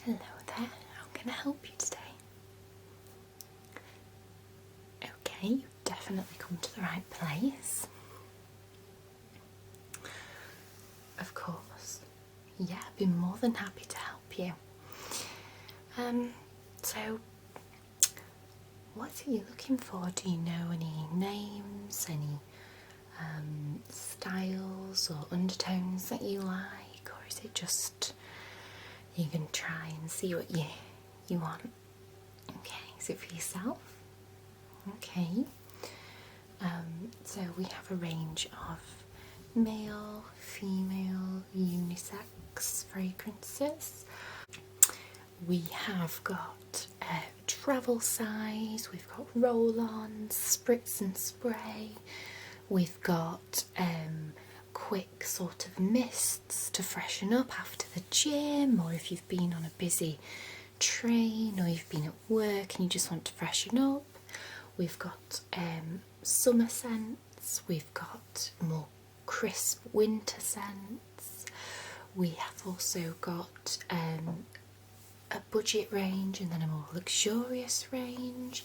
Hello there, how can I help you today? Okay, you've definitely come to the right place. Of course. Yeah, I'd be more than happy to help you. So what are you looking for? Do you know any names, any styles or undertones that you like, or is it just you can try and see what you want? Okay, is it for yourself? Okay. So we have a range of male, female, unisex fragrances. We have got travel size, we've got roll-ons, spritz and spray, we've got quick sort of mists to freshen up after the gym, or if you've been on a busy train or you've been at work and you just want to freshen up. We've got summer scents, we've got more crisp winter scents, we have also got a budget range and then a more luxurious range.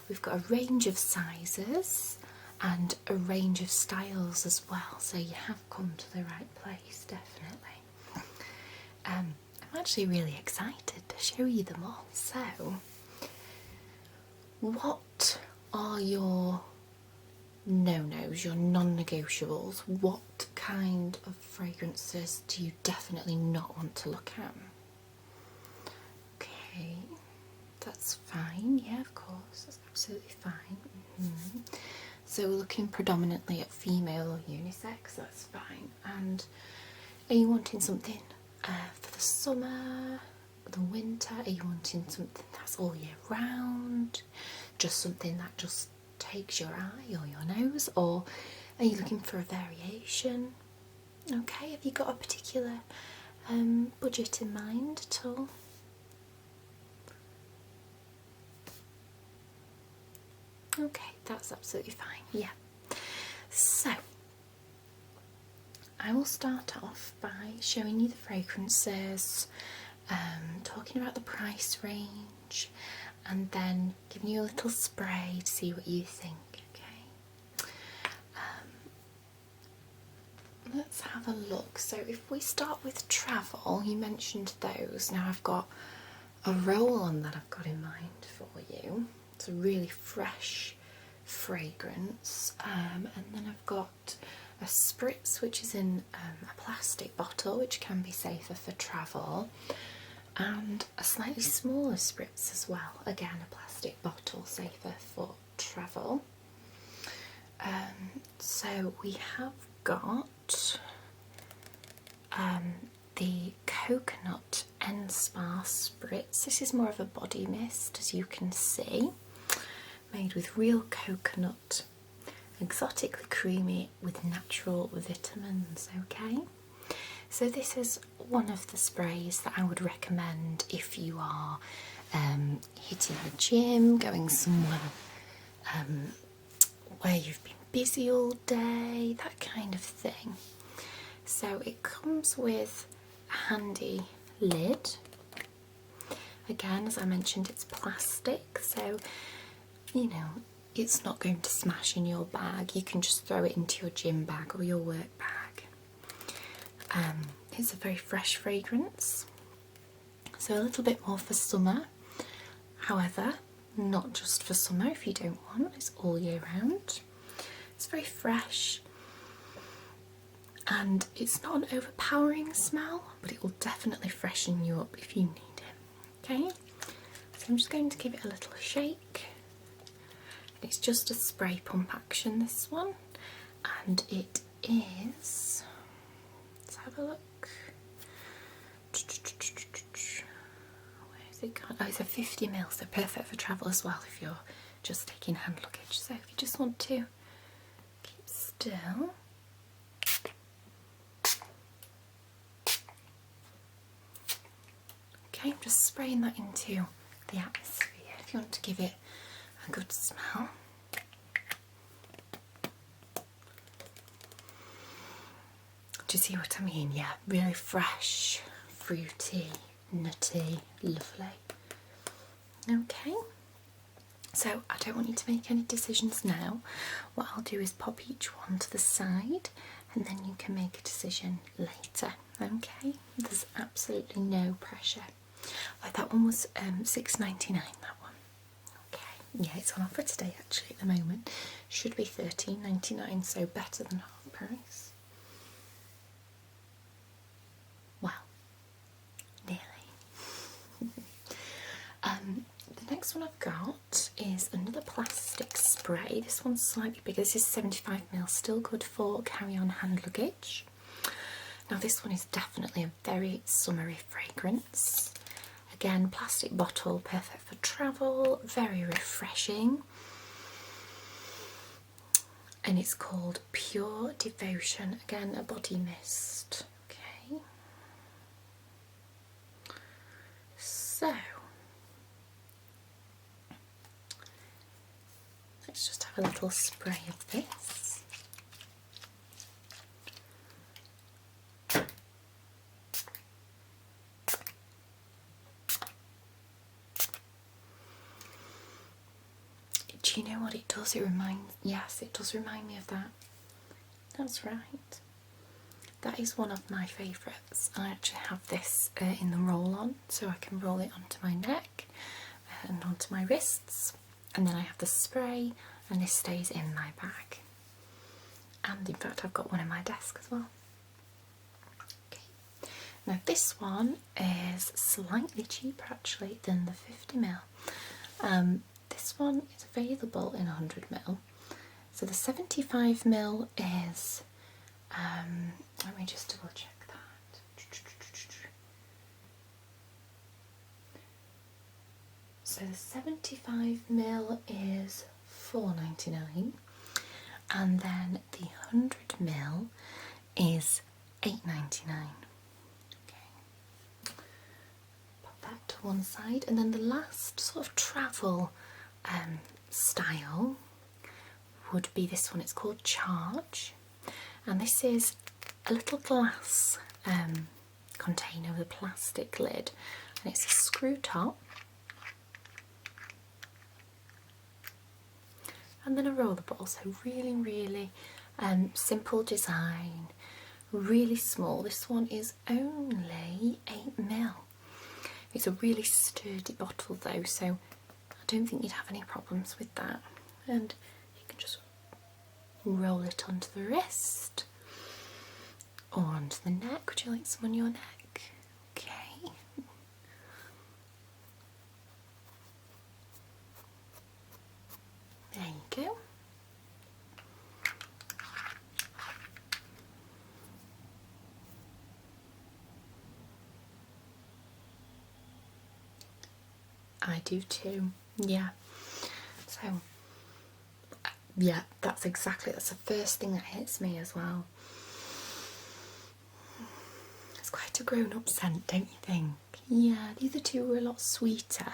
We've got a range of sizes and a range of styles as well, so you have come to the right place, definitely. I'm actually really excited to show you them all. So, what are your no-nos, your non-negotiables? What kind of fragrances do you definitely not want to look at? Okay, that's fine. Yeah, of course, that's absolutely fine. So we're looking predominantly at female or unisex, that's fine. And are you wanting something for the summer, the winter? Are you wanting something that's all year round? Just something that just takes your eye or your nose? Or are you looking for a variation? Okay, have you got a particular budget in mind at all? Okay, that's absolutely fine, yeah. So, I will start off by showing you the fragrances, talking about the price range, and then giving you a little spray to see what you think, okay? Let's have a look. So if we start with travel, you mentioned those. Now I've got a roll-on that I've got in mind for you. It's a really fresh fragrance, and then I've got a spritz which is in a plastic bottle, which can be safer for travel, and a slightly smaller spritz as well, again a plastic bottle, safer for travel. So we have got the coconut and spa spritz. This is more of a body mist, as you can see, made with real coconut, exotically creamy with natural vitamins. Okay, so this is one of the sprays that I would recommend if you are hitting the gym, going somewhere where you've been busy all day, that kind of thing. So it comes with a handy lid. Again, as I mentioned, it's plastic, so you know it's not going to smash in your bag. You can just throw it into your gym bag or your work bag. It's a very fresh fragrance, so a little bit more for summer. However, not just for summer if you don't want, it's all year round. It's very fresh and it's not an overpowering smell, but it will definitely freshen you up if you need it. Okay, so I'm just going to give it a little shake. It's just a spray pump action, this one, and it is, let's have a look. Where is it gone? Oh, it's a 50ml, so perfect for travel as well if you're just taking hand luggage. So if you just want to keep still. Okay, I'm just spraying that into the atmosphere if you want to give it a good smell. Do you see what I mean? Yeah, really fresh, fruity, nutty, lovely. Okay, so I don't want you to make any decisions now. What I'll do is pop each one to the side and then you can make a decision later. Okay, there's absolutely no pressure. Like that one was $6.99, that one. Okay, yeah, it's on offer today actually at the moment. Should be $13.99, so better than half price. Well, nearly. The next one I've got is another plastic spray. This one's slightly bigger. This is 75ml, still good for carry-on hand luggage. Now this one is definitely a very summery fragrance. Again, plastic bottle, perfect for travel, very refreshing. And it's called Pure Devotion. Again, a body mist. Okay. So, let's just have a little spray of this. Do you know what it does? Yes, it does remind me of that. That's right. That is one of my favourites. I actually have this in the roll-on, so I can roll it onto my neck and onto my wrists. And then I have the spray, and this stays in my bag. And in fact, I've got one in my desk as well. Okay. Now this one is slightly cheaper actually than the 50ml. This one is available in 100ml. So the 75ml is, let me just double check that. So the 75ml is $4.99, and then the 100ml is $8.99. Okay, pop that to one side, and then the last sort of travel style would be this one. It's called Charge, and this is a little glass container with a plastic lid, and it's a screw top and then a roller ball. So really simple design, really small. This one is only 8ml. It's a really sturdy bottle though, so I don't think you'd have any problems with that. And you can just roll it onto the wrist or onto the neck. Would you like some on your neck? Okay. There you go. I do too, yeah. So, yeah, that's the first thing that hits me as well. It's quite a grown-up scent, don't you think? Yeah, the other two were a lot sweeter,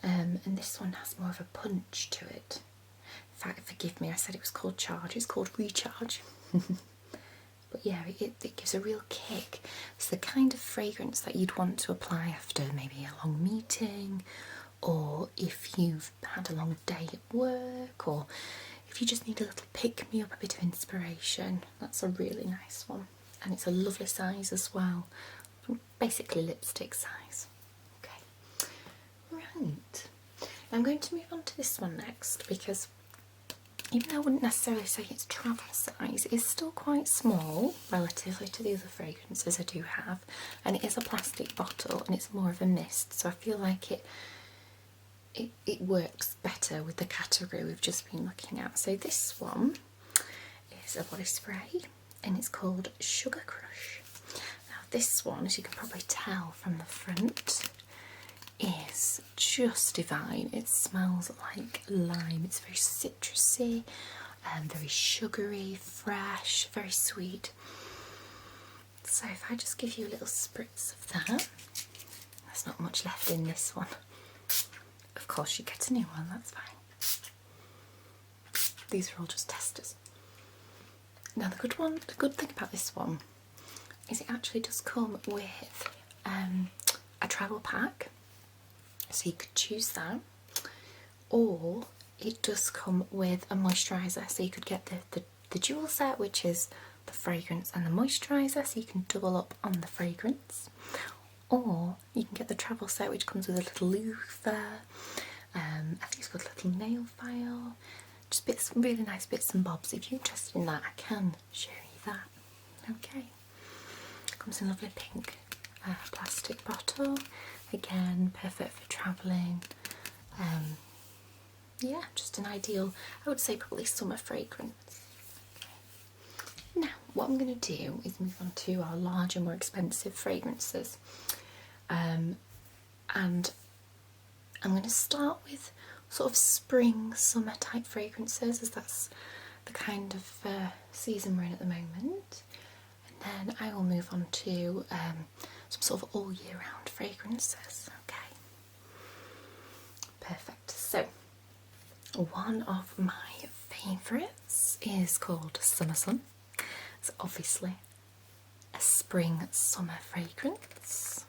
and this one has more of a punch to it. In fact, forgive me, I said it was called Charge, it's called Recharge. But yeah, it gives a real kick. It's the kind of fragrance that you'd want to apply after maybe a long meeting, or if you've had a long day at work, or if you just need a little pick-me-up, a bit of inspiration. That's a really nice one. And it's a lovely size as well. Basically lipstick size. Okay, right. I'm going to move on to this one next, because even though I wouldn't necessarily say it's travel size, it's still quite small relatively to the other fragrances I do have, and it is a plastic bottle and it's more of a mist, so I feel like it works better with the category we've just been looking at. So this one is a body spray and it's called Sugar Crush. Now this one, as you can probably tell from the front, is just divine. It smells like lime. It's very citrusy, very sugary, fresh, very sweet. So if I just give you a little spritz of that, there's not much left in this one. Of course you get a new one, that's fine. These are all just testers. Now the good thing about this one is it actually does come with a travel pack, so you could choose that, or it does come with a moisturiser, so you could get the dual set, which is the fragrance and the moisturiser, so you can double up on the fragrance, or you can get the travel set, which comes with a little loofah, I think it's got a little nail file, just bits, really nice bits and bobs. If you're interested in that, I can show you that. Okay, comes in a lovely pink plastic bottle, again perfect for travelling. Yeah, just an ideal, I would say probably summer fragrance. Okay. Now what I'm going to do is move on to our larger, more expensive fragrances, and I'm going to start with sort of spring, summer type fragrances, as that's the kind of season we're in at the moment. And then I will move on to some sort of all year round fragrances. Okay, perfect. So one of my favourites is called Summer Sun. It's obviously a spring summer fragrance.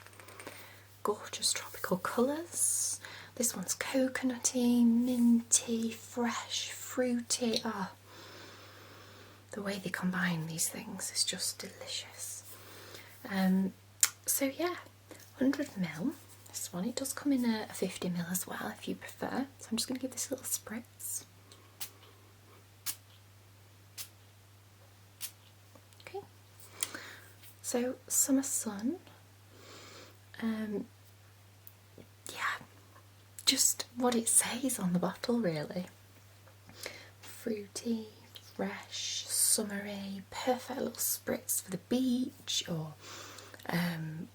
Gorgeous tropical colours. This one's coconutty, minty, fresh, fruity. Ah, the way they combine these things is just delicious. So yeah, 100ml. This one, it does come in a 50ml as well if you prefer. So I'm just going to give this a little spritz. Okay. So Summer Sun. Yeah, just what it says on the bottle really. Fruity, fresh, summery, perfect little spritz for the beach or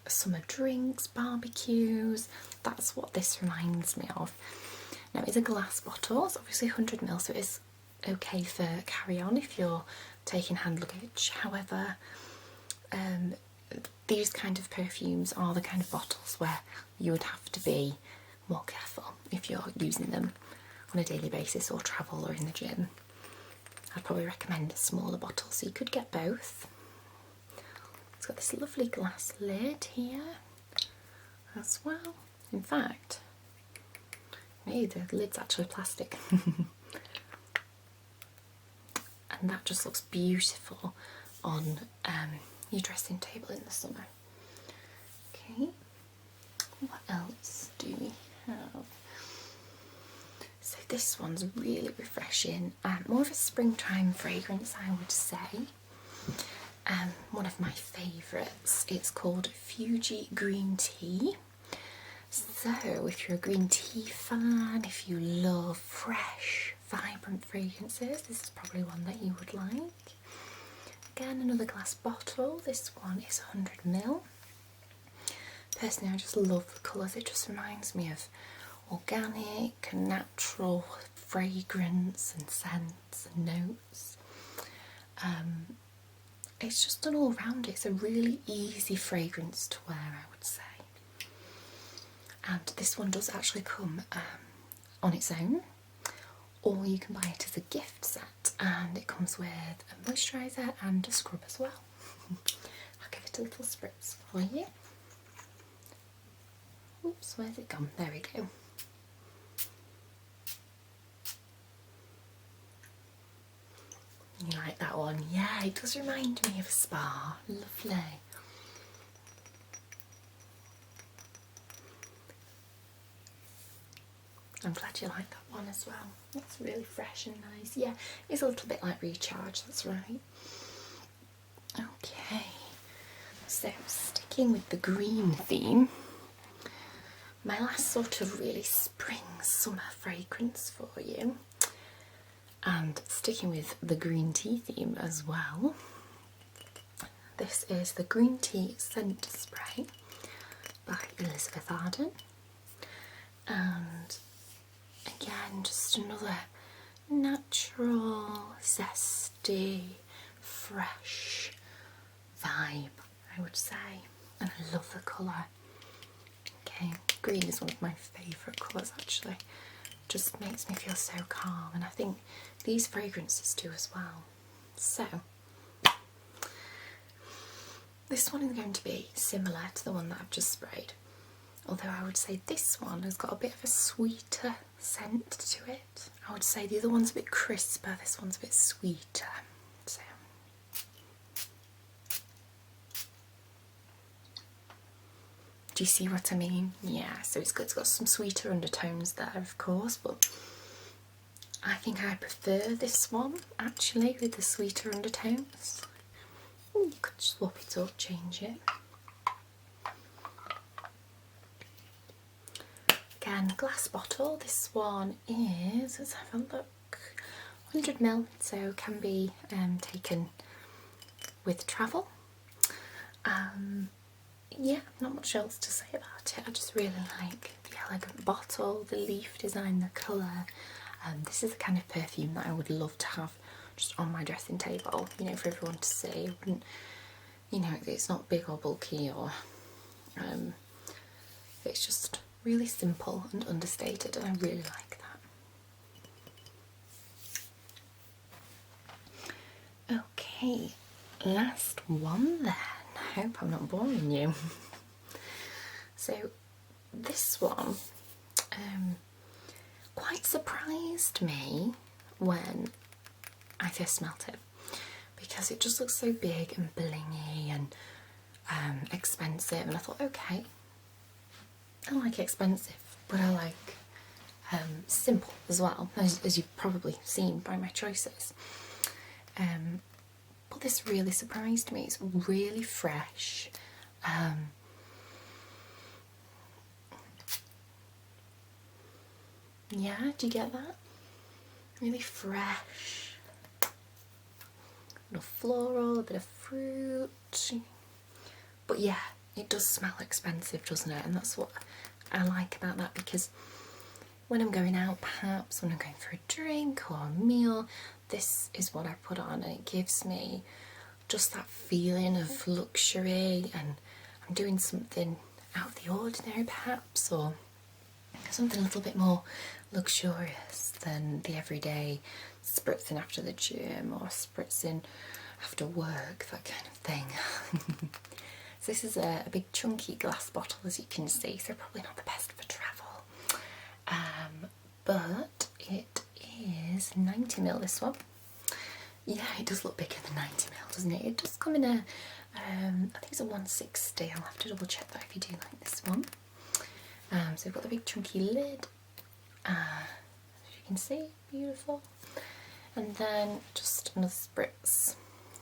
summer drinks, barbecues. That's what this reminds me of. Now it's a glass bottle, it's obviously 100ml, so it is okay for carry on if you're taking hand luggage. However, these kind of perfumes are the kind of bottles where you would have to be more careful if you're using them on a daily basis or travel or in the gym. I'd probably recommend a smaller bottle, so you could get both. It's got this lovely glass lid here as well. In fact, maybe the lid's actually plastic. And that just looks beautiful on your dressing table in the summer. Okay, what else do we have? So this one's really refreshing, more of a springtime fragrance, I would say. One of my favourites, it's called Fuji Green Tea. So if you're a green tea fan, if you love fresh, vibrant fragrances, this is probably one that you would like. Again, another glass bottle. This one is 100ml. Personally, I just love the colours. It just reminds me of organic and natural fragrance and scents and notes. It's just done all round. It's a really easy fragrance to wear, I would say. And this one does actually come on its own, or you can buy it as a gift set, and it comes with a moisturiser and a scrub as well. I'll give it a little spritz for you. Oops, where's it gone? There we go. You like that one? Yeah, it does remind me of a spa. Lovely. I'm glad you like that one as well. That's really fresh and nice. Yeah, it's a little bit like Recharge, that's right. Okay, so sticking with the green theme, my last sort of really spring summer fragrance for you, and sticking with the green tea theme as well. This is the Green Tea Scent Spray by Elizabeth Arden, and again just another natural, zesty, fresh vibe, I would say, and I love the colour. Okay, green is one of my favourite colours actually. Just makes me feel so calm, and I think these fragrances do as well. So this one is going to be similar to the one that I've just sprayed. although I would say this one has got a bit of a sweeter scent to it. I would say the other one's a bit crisper, this one's a bit sweeter. So do you see what I mean? Yeah, so it's got some sweeter undertones there, of course, but I think I prefer this one actually with the sweeter undertones. You could swap it up, change it. Again, glass bottle. This one is, let's have a look, 100ml, so can be taken with travel. Yeah, not much else to say about it. I just really like the elegant bottle, the leaf design, the colour. This is the kind of perfume that I would love to have just on my dressing table, you know, for everyone to see. Wouldn't, you know, it's not big or bulky, or it's just really simple and understated, and I really like that. Okay, last one then. I hope I'm not boring you. So this one quite surprised me when I first smelt it, because it just looks so big and blingy and expensive, and I thought, okay, I like expensive, but I like simple as well, as you've probably seen by my choices. But this really surprised me. It's really fresh. Yeah, do you get that? Really fresh. A bit of floral, a bit of fruit. But yeah, it does smell expensive, doesn't it? And that's what I like about that, because when I'm going out, perhaps when I'm going for a drink or a meal, this is what I put on, and it gives me just that feeling of luxury, and I'm doing something out of the ordinary perhaps, or something a little bit more luxurious than the everyday spritzing after the gym or spritzing after work, that kind of thing. So this is a big chunky glass bottle, as you can see, so probably not the best for travel. But it is 90ml, this one. Yeah, it does look bigger than 90ml, doesn't it? It does come in a, I think it's a 160. I'll have to double check that if you do like this one. So we've got the big chunky lid, as you can see, beautiful. And then just another spritz.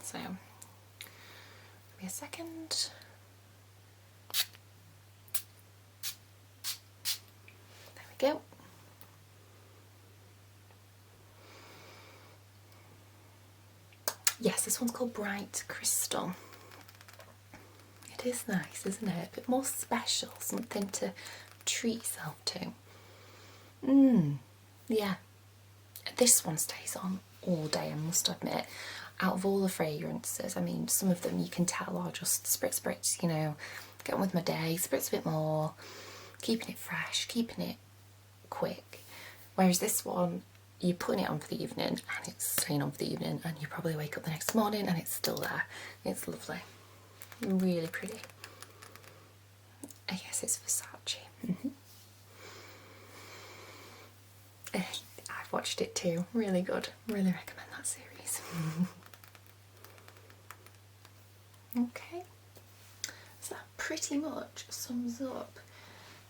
So, give me a second. There we go. Yes, this one's called Bright Crystal. It is nice, isn't it? A bit more special, something to treat yourself to. Yeah. This one stays on all day, I must admit. Out of all the fragrances, I mean, some of them you can tell are just spritz, you know, get on with my day, spritz a bit more, keeping it fresh, keeping it quick. Whereas this one, you're putting it on for the evening and it's staying on for the evening, and you probably wake up the next morning and it's still there. It's lovely. Really pretty. I guess it's Versace. I've watched it too. Really good. Really recommend that series. Okay. So that pretty much sums up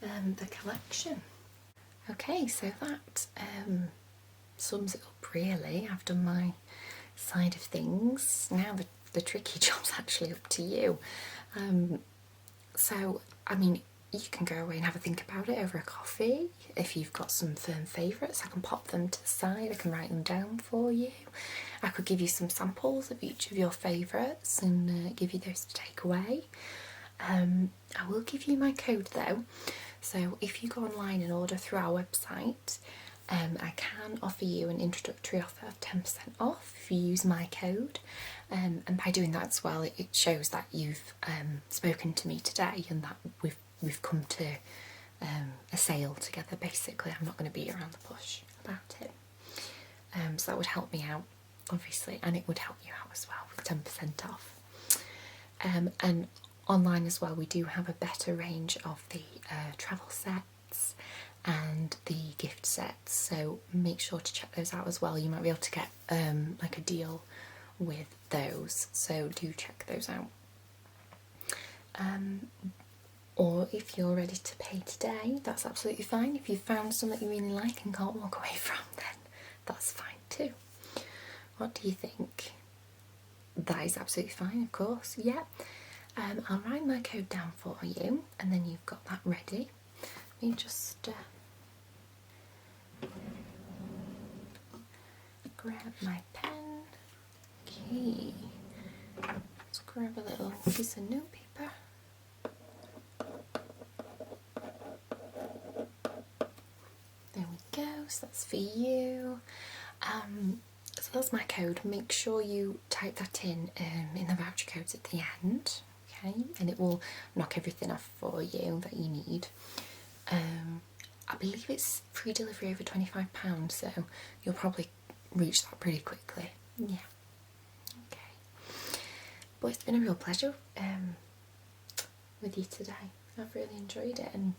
the collection. Okay, so that sums it up really. I've done my side of things. Now the tricky job's actually up to you. So, I mean, you can go away and have a think about it over a coffee. If you've got some firm favourites, I can pop them to the side, I can write them down for you. I could give you some samples of each of your favourites and give you those to take away. I will give you my code though, so if you go online and order through our website, I can offer you an introductory offer of 10% off if you use my code, and by doing that as well, it shows that you've spoken to me today and that we've come to a sale together. Basically, I'm not going to beat around the bush about it. So that would help me out, obviously, and it would help you out as well with 10% off. And online as well we do have a better range of the travel sets and the gift sets, so make sure to check those out as well. You might be able to get like a deal with those, so do check those out. Or if you're ready to pay today, that's absolutely fine. If you've found some that you really like and can't walk away from, then that's fine too. What do you think? That is absolutely fine, of course, yeah. I'll write my code down for you, and then you've got that ready. Let me just grab my pen. Okay, let's grab a little piece of notepaper. There we go, so that's for you. So that's my code. Make sure you type that in the voucher codes at the end, okay? And it will knock everything off for you that you need. I believe it's free delivery over £25, so you'll probably reach that pretty quickly. Yeah. Okay. But it's been a real pleasure with you today. I've really enjoyed it, and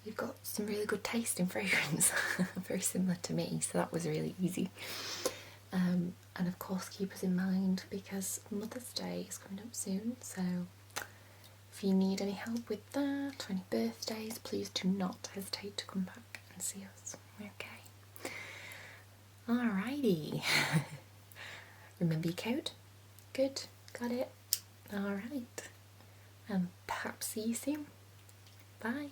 you've got some really good taste in fragrance, very similar to me, so that was really easy. And of course keep us in mind because Mother's Day is coming up soon, so if you need any help with that, or any birthdays, please do not hesitate to come back and see us, okay? Alrighty. Remember your code? Good, got it. Alright, and perhaps see you soon. Bye.